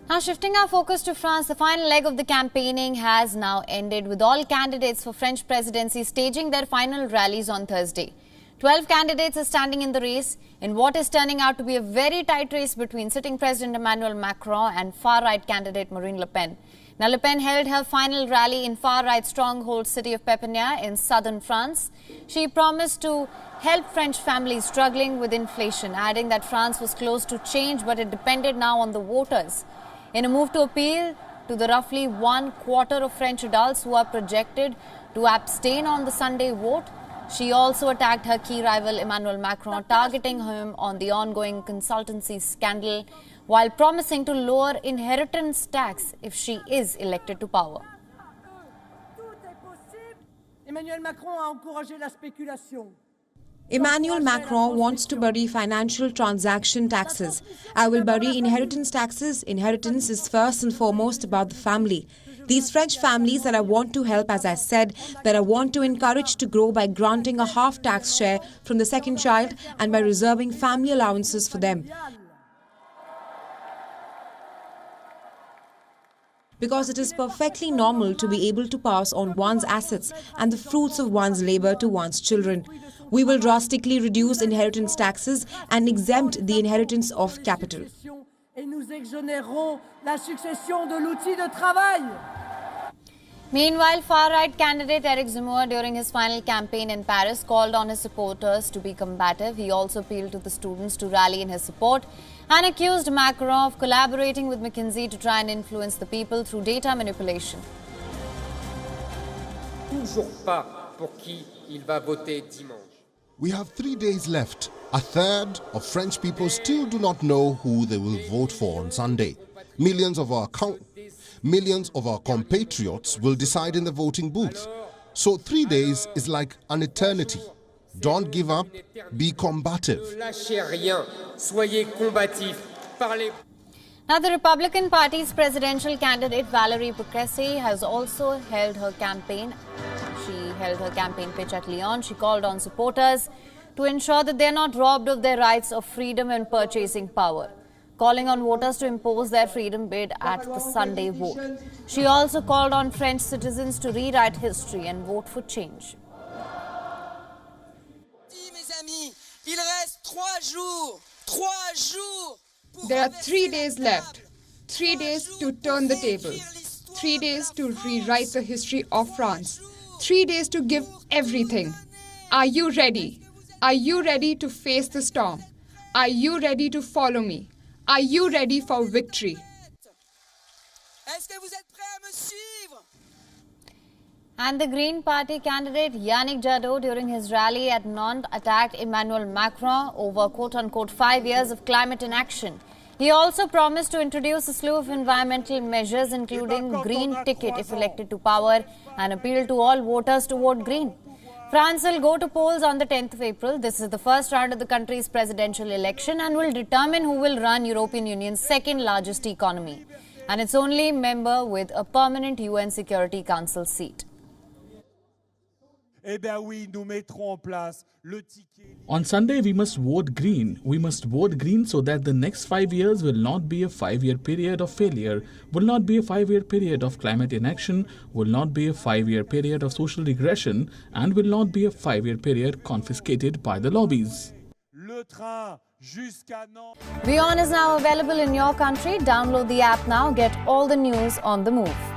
Now shifting our focus to France, the final leg of the campaigning has now ended, with all candidates for French presidency staging their final rallies on Thursday. 12 candidates are standing in the race in what is turning out to be a very tight race between sitting President Emmanuel Macron and far-right candidate Marine Le Pen. Now, Le Pen held her final rally in far-right stronghold city of Perpignan in southern France. She promised to help French families struggling with inflation, adding that France was close to change, but it depended now on the voters. In a move to appeal to the roughly 1/4 of French adults who are projected to abstain on the Sunday vote, she also attacked her key rival Emmanuel Macron, targeting him on the ongoing consultancy scandal, while promising to lower inheritance tax if she is elected to power. Emmanuel Macron a encouragé la spéculation. Emmanuel Macron wants to bury financial transaction taxes. I will bury inheritance taxes. Inheritance is first and foremost about the family. These French families that I want to help, as I said, that I want to encourage to grow by granting a half tax share from the second child and by reserving family allowances for them. Because it is perfectly normal to be able to pass on one's assets and the fruits of one's labor to one's children. We will drastically reduce inheritance taxes and exempt the inheritance of capital. Meanwhile, far-right candidate Eric Zemmour, during his final campaign in Paris, called on his supporters to be combative. He also appealed to the students to rally in his support and accused Macron of collaborating with McKinsey to try and influence the people through data manipulation. We have 3 days left. A third of French people still do not know who they will vote for on Sunday. Millions of our compatriots will decide in the voting booth. So 3 days is like an eternity. Don't give up, be combative. Now, the Republican Party's presidential candidate Valérie Pécresse has also held her campaign. She held her campaign pitch at Lyon. She called on supporters to ensure that they are not robbed of their rights of freedom and purchasing power, calling on voters to impose their freedom bid at the Sunday vote. She also called on French citizens to rewrite history and vote for change. There are 3 days left. 3 days to turn the tables. 3 days to rewrite the history of France. 3 days to give everything. Are you ready? Are you ready to face the storm? Are you ready to follow me? Are you ready for victory? And the Green Party candidate Yannick Jadot, during his rally at Nantes, attacked Emmanuel Macron over quote-unquote 5 years of climate inaction. He also promised to introduce a slew of environmental measures, including green ticket if elected to power, and appealed to all voters to vote green. France will go to polls on the 10th of April. This is the first round of the country's presidential election and will determine who will run European Union's second largest economy and its only member with a permanent UN Security Council seat. On Sunday, we must vote green. We must vote green so that the next 5 years will not be a 5-year period of failure, will not be a 5-year period of climate inaction, will not be a 5-year period of social regression, and will not be a 5-year period confiscated by the lobbies. WION is now available in your country. Download the app now. Get all the news on the move.